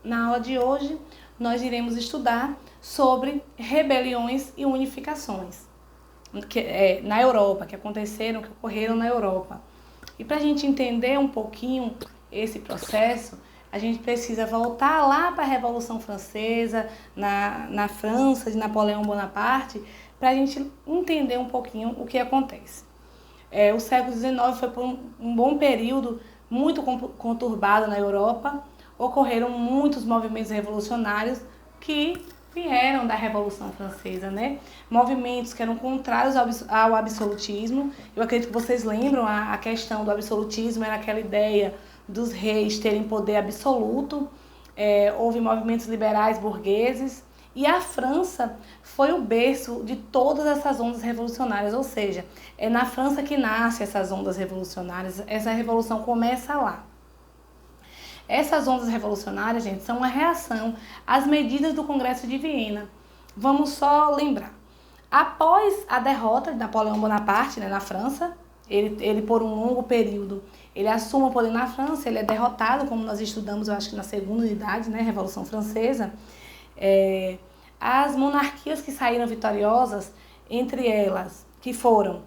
Na aula de hoje, nós iremos estudar sobre rebeliões e unificações na Europa, que ocorreram na Europa. E para a gente entender um pouquinho esse processo, a gente precisa voltar lá para a Revolução Francesa, na França, de Napoleão Bonaparte, para a gente entender um pouquinho o que acontece. O século XIX foi por um bom período muito conturbado na Europa. Ocorreram muitos movimentos revolucionários que vieram da Revolução Francesa, né? Movimentos que eram contrários ao absolutismo. Eu acredito que vocês lembram a questão do absolutismo, era aquela ideia dos reis terem poder absoluto. Houve movimentos liberais burgueses. E a França foi o berço de todas essas ondas revolucionárias, ou seja, é na França que nascem essas ondas revolucionárias, essa revolução começa lá. Essas ondas revolucionárias, gente, são uma reação às medidas do Congresso de Viena. Vamos só lembrar. Após a derrota de Napoleão Bonaparte, né, na França, ele por um longo período, ele assume o poder na França, ele é derrotado, como nós estudamos, eu acho que na segunda unidade, né, Revolução Francesa. As monarquias que saíram vitoriosas, entre elas, que foram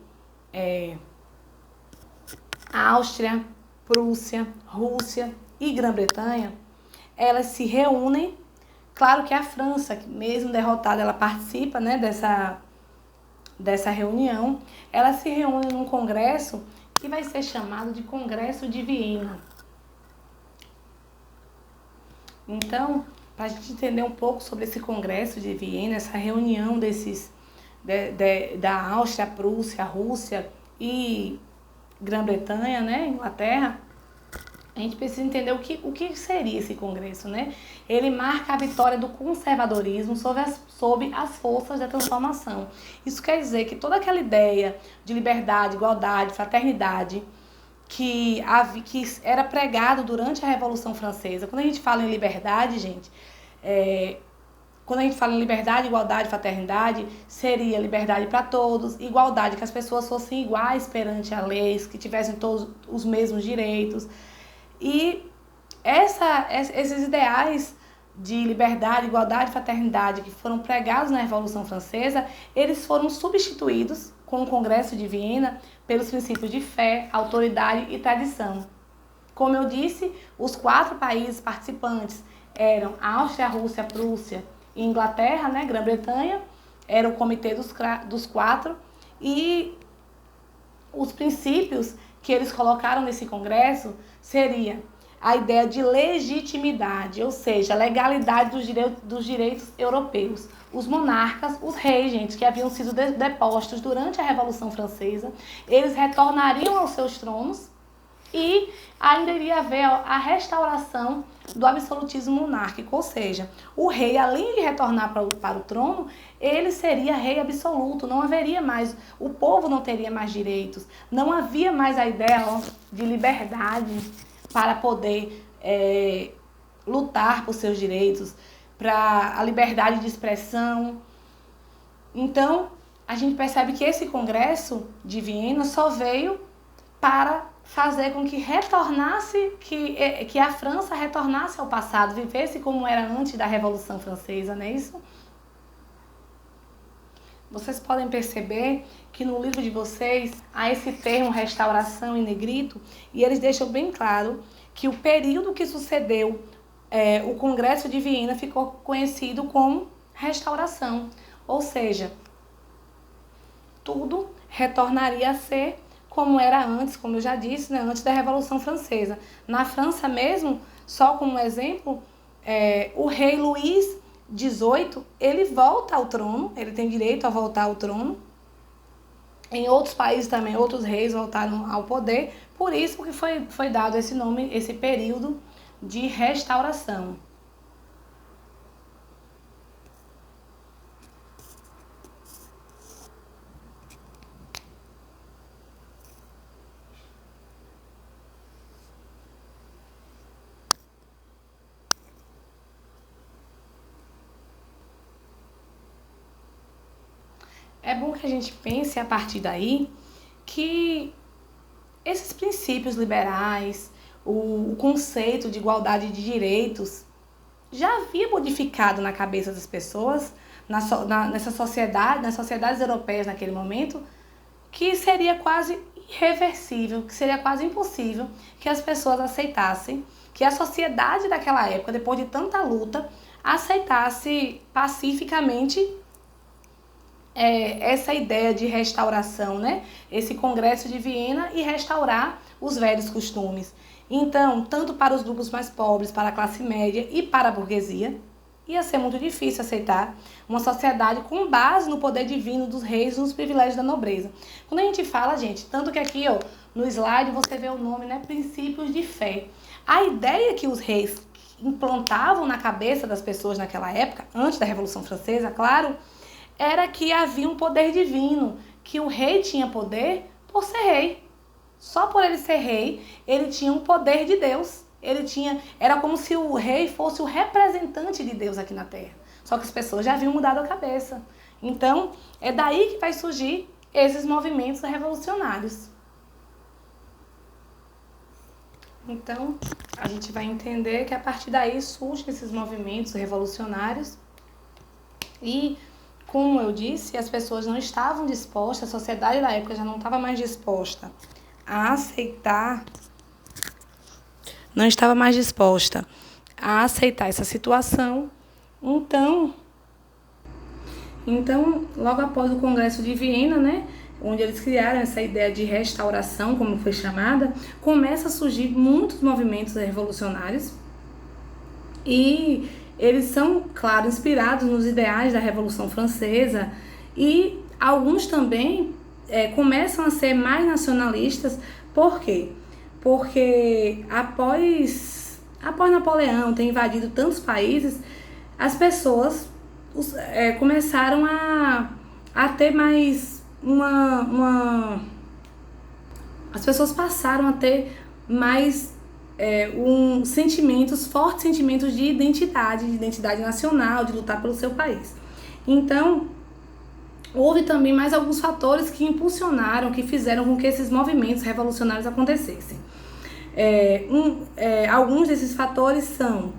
Áustria, Prússia, Rússia e Grã-Bretanha, elas se reúnem. Claro que a França, mesmo derrotada, ela participa, né, dessa reunião. Ela se reúne num congresso que vai ser chamado de Congresso de Viena. Então, para a gente entender um pouco sobre esse Congresso de Viena, essa reunião da Áustria, Prússia, Rússia e Grã-Bretanha, né, Inglaterra, a gente precisa entender o que seria esse congresso, né? Ele marca a vitória do conservadorismo sob as forças da transformação. Isso quer dizer que toda aquela ideia de liberdade, igualdade, fraternidade que era pregado durante a Revolução Francesa. Quando a gente fala em liberdade, gente, quando a gente fala em liberdade, igualdade, fraternidade, seria liberdade para todos, igualdade, que as pessoas fossem iguais perante a lei, que tivessem todos os mesmos direitos. E esses ideais de liberdade, igualdade e fraternidade que foram pregados na Revolução Francesa, eles foram substituídos com o Congresso de Viena pelos princípios de fé, autoridade e tradição. Como eu disse, os 4 países participantes eram Áustria, Rússia, Prússia e Inglaterra, né, Grã-Bretanha, era o comitê dos 4, e os princípios que eles colocaram nesse congresso seria a ideia de legitimidade, ou seja, a legalidade dos direitos europeus. Os monarcas, os reis, gente, que haviam sido depostos durante a Revolução Francesa, eles retornariam aos seus tronos e ainda iria haver a restauração do absolutismo monárquico, ou seja, o rei, além de retornar para o trono, ele seria rei absoluto, não haveria mais, o povo não teria mais direitos, não havia mais a ideia de liberdade para poder lutar por seus direitos, para a liberdade de expressão. Então, a gente percebe que esse Congresso de Viena só veio para fazer com que que a França retornasse ao passado, vivesse como era antes da Revolução Francesa, não é isso? Vocês podem perceber que no livro de vocês há esse termo restauração em negrito, e eles deixam bem claro que o período que sucedeu o Congresso de Viena ficou conhecido como restauração, ou seja, tudo retornaria a ser como era antes, como eu já disse, né, antes da Revolução Francesa. Na França mesmo, só como exemplo, o rei Luís XVIII, ele volta ao trono, ele tem direito a voltar ao trono. Em outros países também, outros reis voltaram ao poder, por isso que foi dado esse nome, esse período de restauração. É bom que a gente pense a partir daí que esses princípios liberais, o conceito de igualdade de direitos, já havia modificado na cabeça das pessoas, nessa sociedade, nas sociedades europeias naquele momento, que seria quase irreversível, que seria quase impossível que as pessoas aceitassem, que a sociedade daquela época, depois de tanta luta, aceitasse pacificamente essa ideia de restauração, né? Esse Congresso de Viena e restaurar os velhos costumes. Então, tanto para os grupos mais pobres, para a classe média e para a burguesia, ia ser muito difícil aceitar uma sociedade com base no poder divino dos reis e nos privilégios da nobreza. Quando a gente fala, gente, tanto que aqui, ó, no slide você vê o nome, né, princípios de fé. A ideia que os reis implantavam na cabeça das pessoas naquela época, antes da Revolução Francesa, claro, era que havia um poder divino, que o rei tinha poder por ser rei. Só por ele ser rei, ele tinha um poder de Deus. Era como se o rei fosse o representante de Deus aqui na Terra. Só que as pessoas já haviam mudado a cabeça. Então, é daí que vai surgir esses movimentos revolucionários. Então, a gente vai entender que a partir daí surgem esses movimentos revolucionários. E, como eu disse, as pessoas não estavam dispostas, a sociedade da época já não estava mais disposta a aceitar, não estava mais disposta a aceitar essa situação. Então, logo após o Congresso de Viena, né, onde eles criaram essa ideia de restauração, como foi chamada, começa a surgir muitos movimentos revolucionários e eles são, claro, inspirados nos ideais da Revolução Francesa e alguns também começam a ser mais nacionalistas. Por quê? Porque após Napoleão ter invadido tantos países, as pessoas começaram a ter mais as pessoas passaram a ter mais fortes sentimentos de identidade nacional, de lutar pelo seu país. Então, houve também mais alguns fatores que impulsionaram, que fizeram com que esses movimentos revolucionários acontecessem. Alguns desses fatores são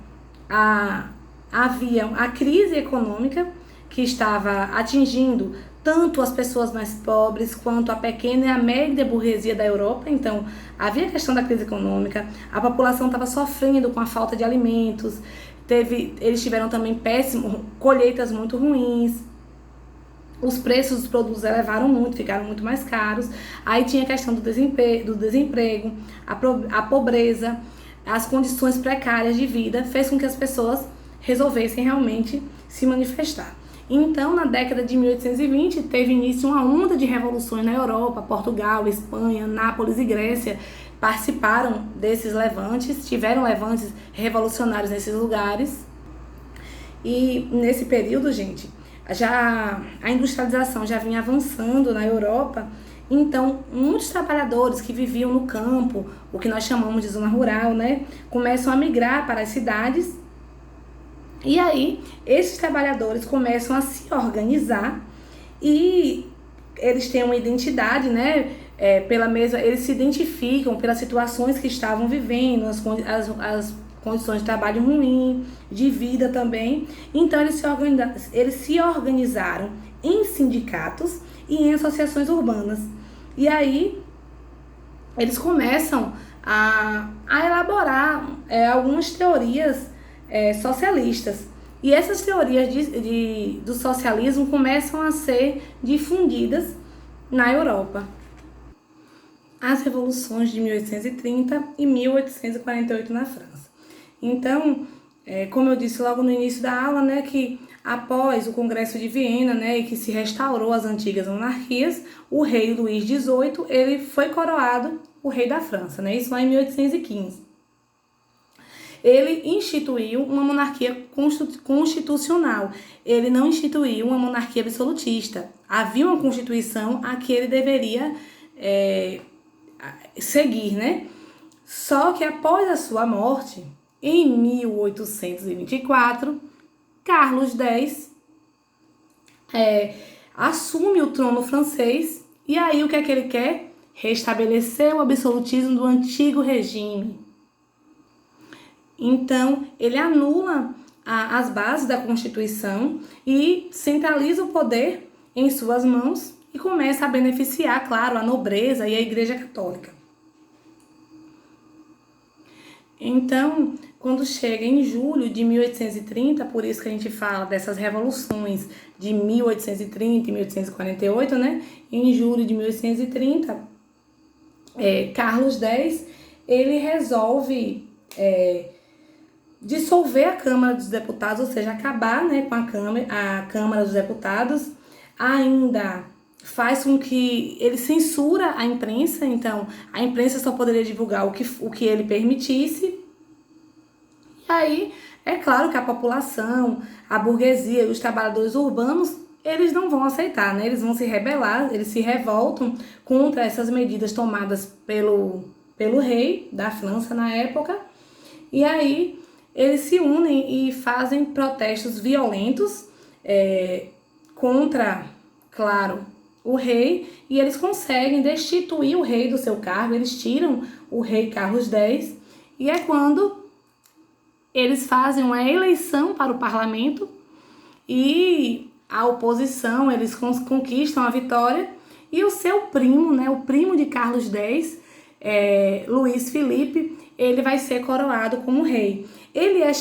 havia a crise econômica que estava atingindo tanto as pessoas mais pobres quanto a pequena e a média burguesia da Europa. Então, havia a questão da crise econômica, a população estava sofrendo com a falta de alimentos, eles tiveram também colheitas muito ruins, os preços dos produtos elevaram muito, ficaram muito mais caros. Aí tinha a questão do desemprego, a pobreza, as condições precárias de vida, fez com que as pessoas resolvessem realmente se manifestar. Então, na década de 1820, teve início uma onda de revoluções na Europa. Portugal, Espanha, Nápoles e Grécia participaram desses levantes, tiveram levantes revolucionários nesses lugares. E nesse período, gente, a industrialização já vinha avançando na Europa, então muitos trabalhadores que viviam no campo, o que nós chamamos de zona rural, né, começam a migrar para as cidades, e aí esses trabalhadores começam a se organizar e eles têm uma identidade, né, eles se identificam pelas situações que estavam vivendo, as condições de trabalho ruim, de vida também. Então eles se organizaram em sindicatos e em associações urbanas. E aí eles começam a elaborar algumas teorias socialistas. E essas teorias do socialismo começam a ser difundidas na Europa. As revoluções de 1830 e 1848 na França. Então, como eu disse logo no início da aula, né, que após o Congresso de Viena, né, que se restaurou as antigas monarquias, o rei Luís XVIII, ele foi coroado o rei da França, né, isso lá em 1815. Ele instituiu uma monarquia constitucional, ele não instituiu uma monarquia absolutista. Havia uma constituição a que ele deveria seguir, né? Só que após a sua morte, em 1824, Carlos X assume o trono francês e aí o que é que ele quer? Restabelecer o absolutismo do antigo regime. Então, ele anula as bases da Constituição e centraliza o poder em suas mãos e começa a beneficiar, claro, a nobreza e a Igreja Católica. Então, quando chega em julho de 1830, por isso que a gente fala dessas revoluções de 1830 e 1848, né? Em julho de 1830, Carlos X, ele resolve dissolver a Câmara dos Deputados, ou seja, acabar, né, com a Câmara dos Deputados. Ainda faz com que ele censura a imprensa, então a imprensa só poderia divulgar o que ele permitisse. E aí, é claro que a população, a burguesia e os trabalhadores urbanos, eles não vão aceitar, né? Eles vão se rebelar, eles se revoltam contra essas medidas tomadas pelo rei da França na época. E aí, eles se unem e fazem protestos violentos contra, claro, o rei, e eles conseguem destituir o rei do seu cargo, eles tiram o rei Carlos X, e é quando eles fazem uma eleição para o parlamento e a oposição, eles conquistam a vitória, e o seu primo, né, o primo de Carlos X, Luís Felipe, ele vai ser coroado como rei. Ele é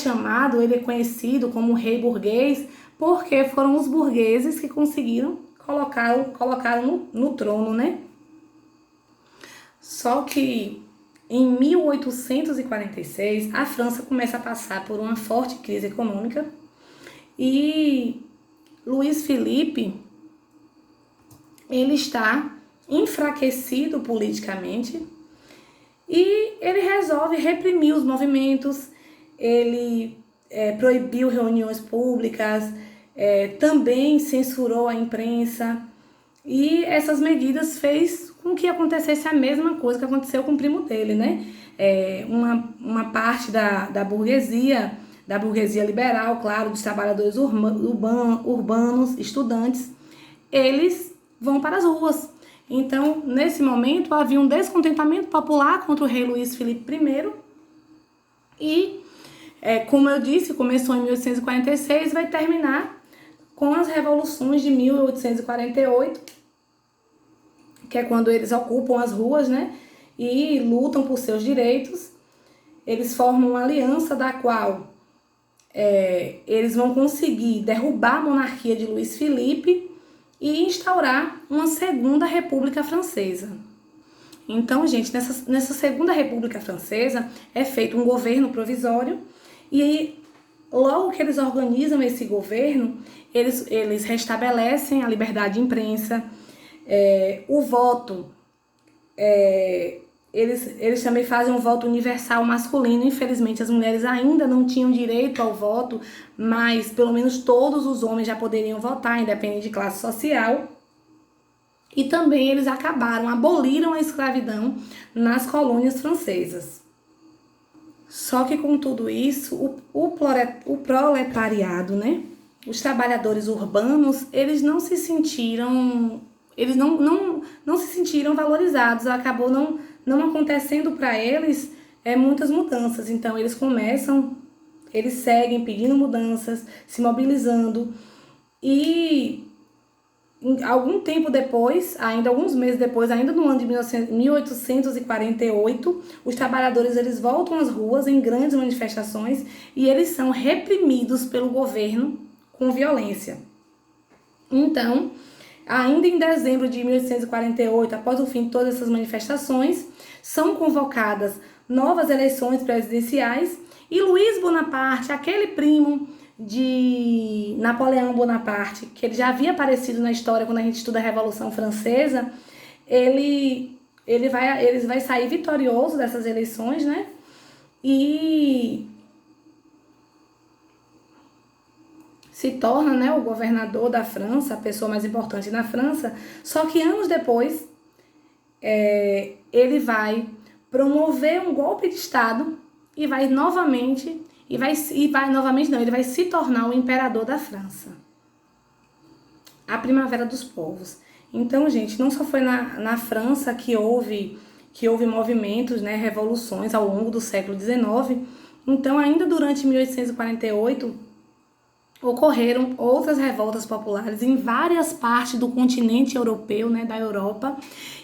conhecido como rei burguês, porque foram os burgueses que conseguiram colocar no trono, né? Só que em 1846, a França começa a passar por uma forte crise econômica e Luís Felipe, ele está enfraquecido politicamente e ele resolve reprimir os movimentos, ele proibiu reuniões públicas, também censurou a imprensa, e essas medidas fez com que acontecesse a mesma coisa que aconteceu com o primo dele, né? Uma parte da burguesia liberal, claro, dos trabalhadores urbanos, estudantes, eles vão para as ruas. Então, nesse momento, havia um descontentamento popular contra o rei Luís Felipe I e, como eu disse, começou em 1846 e vai terminar com as revoluções de 1848, que é quando eles ocupam as ruas, né, e lutam por seus direitos. Eles formam uma aliança da qual eles vão conseguir derrubar a monarquia de Luís Felipe e instaurar uma segunda República Francesa. Então, gente, nessa segunda República Francesa é feito um governo provisório e logo que eles organizam esse governo, eles restabelecem a liberdade de imprensa, o voto, eles também fazem um voto universal masculino. Infelizmente, as mulheres ainda não tinham direito ao voto, mas pelo menos todos os homens já poderiam votar, independente de classe social. E também eles aboliram a escravidão nas colônias francesas. Só que com tudo isso, o proletariado, né? Os trabalhadores urbanos, eles não se sentiram valorizados. Acabou não acontecendo para eles muitas mudanças. Então eles seguem pedindo mudanças, se mobilizando, e algum tempo depois, alguns meses depois, ainda no ano de 1848, os trabalhadores eles voltam às ruas em grandes manifestações e eles são reprimidos pelo governo com violência. Então, ainda em dezembro de 1848, após o fim de todas essas manifestações, são convocadas novas eleições presidenciais e Luiz Bonaparte, aquele primo de Napoleão Bonaparte, que ele já havia aparecido na história quando a gente estuda a Revolução Francesa, ele vai sair vitorioso dessas eleições, né? E se torna, né, o governador da França, a pessoa mais importante na França. Só que anos depois, ele vai promover um golpe de Estado e ele vai se tornar o imperador da França. A Primavera dos Povos. Então, gente, não só foi na França que houve movimentos, né, revoluções ao longo do século XIX. Então, ainda durante 1848, ocorreram outras revoltas populares em várias partes do continente europeu, né, da Europa,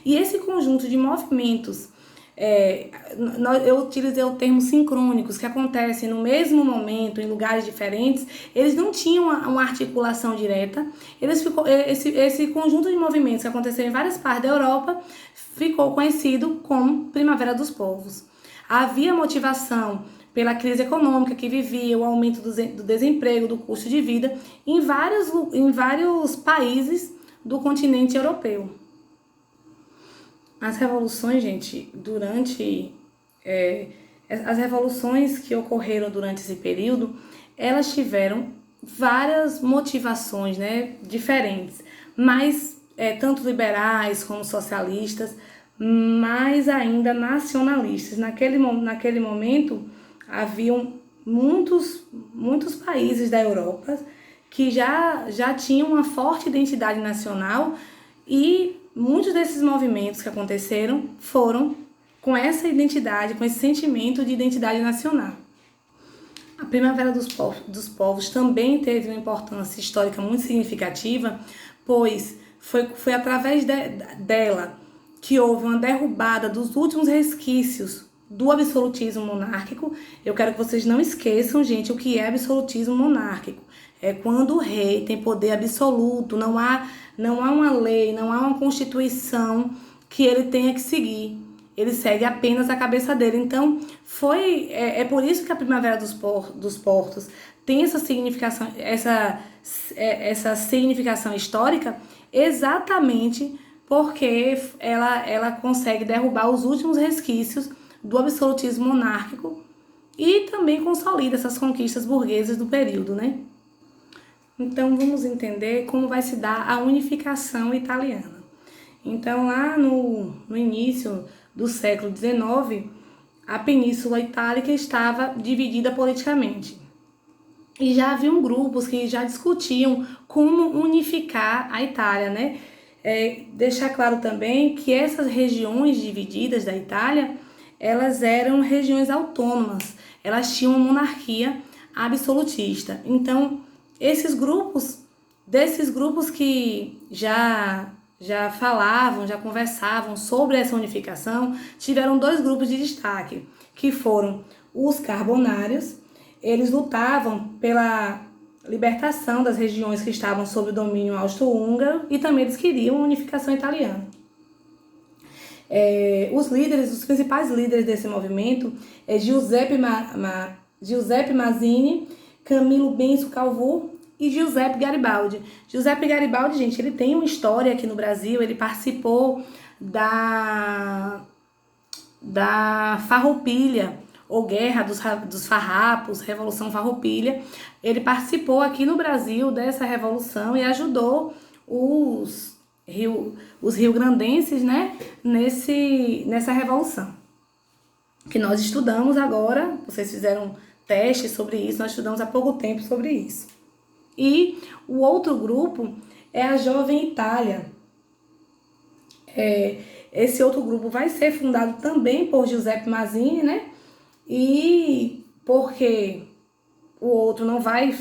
e esse conjunto de movimentos, eu utilizei o termo sincrônicos, que acontecem no mesmo momento, em lugares diferentes, eles não tinham uma articulação direta, esse conjunto de movimentos que aconteceu em várias partes da Europa ficou conhecido como Primavera dos Povos. Havia motivação pela crise econômica que vivia, o aumento do desemprego, do custo de vida, em vários países do continente europeu. As revoluções, gente, as revoluções que ocorreram durante esse período, elas tiveram várias motivações, né, diferentes, mas tanto liberais como socialistas, mais ainda nacionalistas. Naquele momento, haviam muitos países da Europa que já tinham uma forte identidade nacional, e muitos desses movimentos que aconteceram foram com essa identidade, com esse sentimento de identidade nacional. A Primavera dos Povos também teve uma importância histórica muito significativa, pois foi através dela que houve uma derrubada dos últimos resquícios do absolutismo monárquico. Eu quero que vocês não esqueçam, gente, o que é absolutismo monárquico. É quando o rei tem poder absoluto, não há uma lei, não há uma constituição que ele tenha que seguir. Ele segue apenas a cabeça dele. Então, é por isso que a Primavera dos Portos tem essa significação histórica, exatamente porque ela consegue derrubar os últimos resquícios do absolutismo monárquico e também consolida essas conquistas burguesas do período, né? Então, vamos entender como vai se dar a unificação italiana. Então, lá no início do século XIX, a Península Itálica estava dividida politicamente. E já haviam grupos que já discutiam como unificar a Itália, né? Deixar claro também que essas regiões divididas da Itália, elas eram regiões autônomas, elas tinham uma monarquia absolutista. Então, desses grupos que já falavam, já conversavam sobre essa unificação, tiveram dois grupos de destaque, que foram os carbonários. Eles lutavam pela libertação das regiões que estavam sob o domínio austro-húngaro, e também eles queriam a unificação italiana. Os principais líderes desse movimento é Giuseppe Mazzini, Camillo Benso Cavour e Giuseppe Garibaldi. Giuseppe Garibaldi, gente, ele tem uma história aqui no Brasil. Ele participou da Farroupilha, ou Guerra dos Farrapos, Revolução Farroupilha. Ele participou aqui no Brasil dessa revolução e ajudou os rio-grandenses, né, nessa revolução. Que nós estudamos agora, vocês fizeram testes sobre isso, nós estudamos há pouco tempo sobre isso. E o outro grupo é a Jovem Itália. Esse outro grupo vai ser fundado também por Giuseppe Mazzini, né? E porque o outro não vai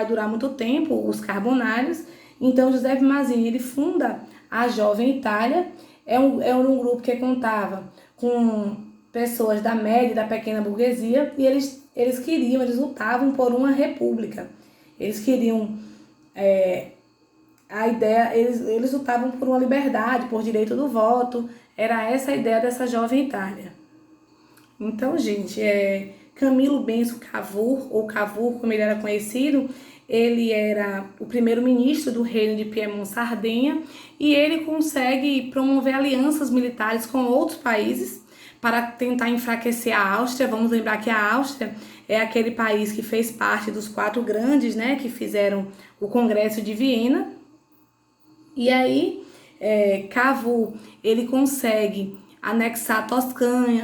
durar muito tempo, os carbonários. Então, Giuseppe Mazzini, ele funda a Jovem Itália. É um grupo que contava com pessoas da média e da pequena burguesia, e eles lutavam por uma república. Eles queriam eles lutavam por uma liberdade, por direito do voto. Era essa a ideia dessa Jovem Itália. Então, gente, Camillo Benso Cavour, ou Cavour, como ele era conhecido, ele era o primeiro-ministro do reino de Piemonte-Sardenha, e ele consegue promover alianças militares com outros países para tentar enfraquecer a Áustria. Vamos lembrar que a Áustria é aquele país que fez parte dos 4 grandes, né, que fizeram o Congresso de Viena. E aí, Cavour, ele consegue anexar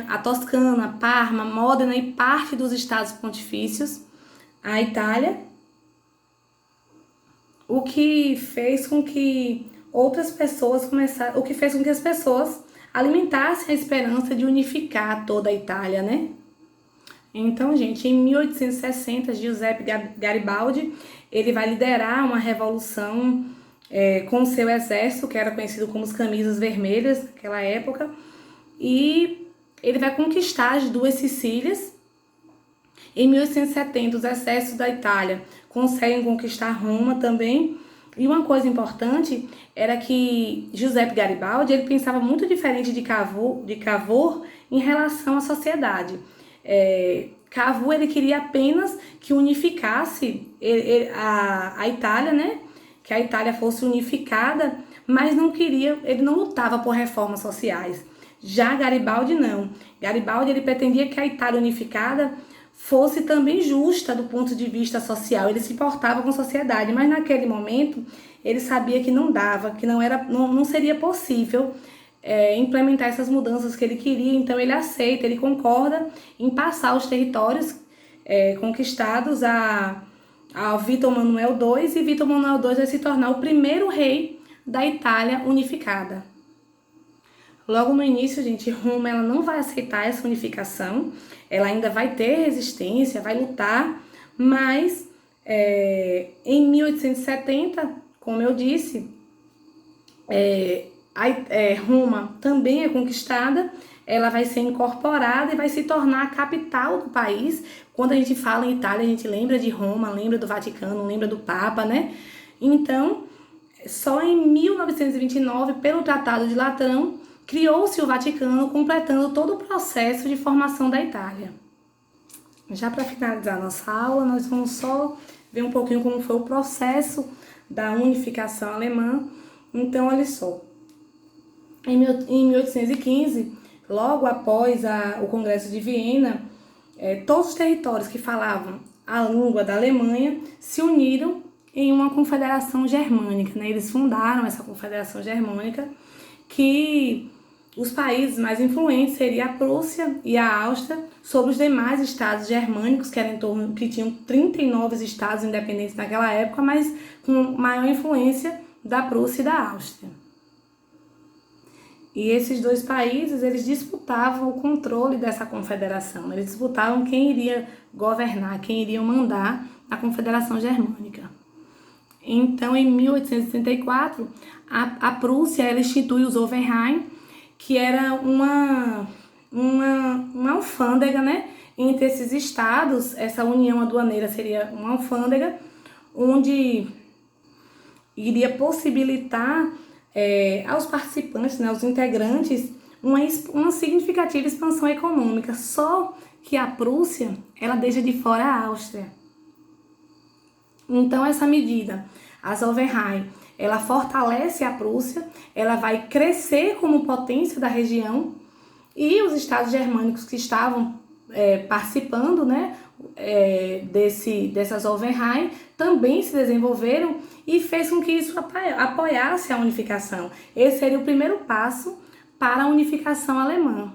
a Toscana, Parma, Módena e parte dos estados pontifícios à Itália, o que fez com que as pessoas alimentassem a esperança de unificar toda a Itália, né? Então, gente, em 1860, Giuseppe Garibaldi, ele vai liderar uma revolução com o seu exército, que era conhecido como os Camisas Vermelhas naquela época, e ele vai conquistar as duas Sicílias. Em 1870, os exércitos da Itália conseguem conquistar Roma também. E uma coisa importante era que Giuseppe Garibaldi ele pensava muito diferente de Cavour em relação à sociedade. Cavour ele queria apenas que unificasse a Itália, né? Que a Itália fosse unificada, mas não queria, ele não lutava por reformas sociais. Já Garibaldi não. Garibaldi ele pretendia que a Itália unificada fosse também justa do ponto de vista social. Ele se importava com a sociedade, mas naquele momento ele sabia que não dava, que não seria possível implementar essas mudanças que ele queria. Então ele aceita, ele concorda em passar os territórios conquistados ao Vítor Manuel II, e Vítor Manuel II vai se tornar o primeiro rei da Itália unificada. Logo no início, gente, Roma ela não vai aceitar essa unificação, ela ainda vai ter resistência, vai lutar, mas em 1870, como eu disse, Roma também é conquistada, ela vai ser incorporada e vai se tornar a capital do país. Quando a gente fala em Itália, a gente lembra de Roma, lembra do Vaticano, lembra do Papa, né? Então, só em 1929, pelo Tratado de Latrão, criou-se o Vaticano, completando todo o processo de formação da Itália. Já para finalizar nossa aula, nós vamos só ver um pouquinho como foi o processo da unificação alemã. Então, olha só. Em 1815, logo após o Congresso de Viena, todos os territórios que falavam a língua da Alemanha se uniram em uma confederação germânica, né? Eles fundaram essa confederação germânica, que os países mais influentes seriam a Prússia e a Áustria sobre os demais estados germânicos, que tinham 39 estados independentes naquela época, mas com maior influência da Prússia e da Áustria. E esses dois países, eles disputavam o controle dessa confederação, eles disputavam quem iria governar, quem iria mandar a Confederação Germânica. Então, em 1834, a Prússia ela institui os Zollverein, que era uma alfândega, né, entre esses estados. Essa união aduaneira seria uma alfândega, onde iria possibilitar aos participantes, né, aos integrantes, uma significativa expansão econômica. Só que a Prússia, ela deixa de fora a Áustria. Então, essa medida, a Zollverein, ela fortalece a Prússia, ela vai crescer como potência da região, e os estados germânicos que estavam participando, né, dessa Zollverein também se desenvolveram e fez com que isso apoiasse a unificação. Esse seria o primeiro passo para a unificação alemã.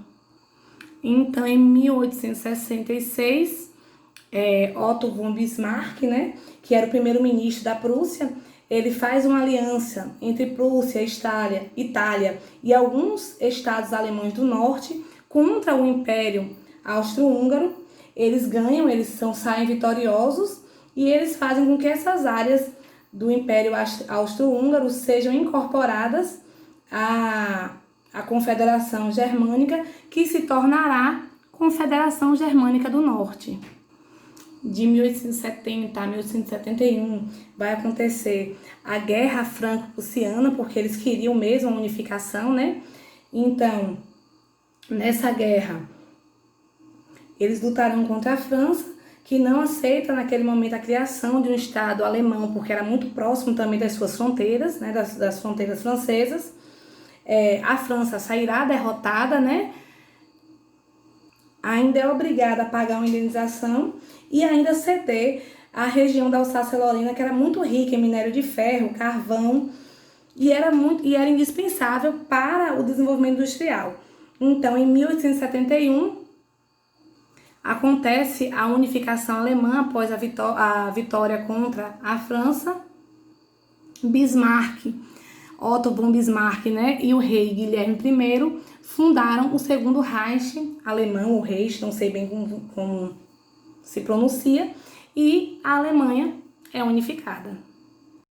Então, em 1866, Otto von Bismarck, né, que era o primeiro-ministro da Prússia, ele faz uma aliança entre Prússia, Itália e alguns estados alemães do norte contra o Império Austro-Húngaro. Eles ganham, saem vitoriosos, e eles fazem com que essas áreas do Império Austro-Húngaro sejam incorporadas à Confederação Germânica, que se tornará Confederação Germânica do Norte. De 1870 a 1871 vai acontecer a Guerra Franco-Prussiana, porque eles queriam mesmo a unificação, né? Então, nessa guerra, eles lutarão contra a França, que não aceita naquele momento a criação de um Estado alemão, porque era muito próximo também das suas fronteiras, né? das fronteiras francesas. A França sairá derrotada, né? Ainda é obrigada a pagar uma indenização e ainda ceder a região da Alsácia-Lorena, que era muito rica em minério de ferro, carvão, e era indispensável para o desenvolvimento industrial. Então, em 1871, acontece a unificação alemã após a vitória contra a França. Otto von Bismarck, né, e o rei Guilherme I fundaram o segundo Reich alemão, o Reich, não sei bem como se pronuncia, e a Alemanha é unificada.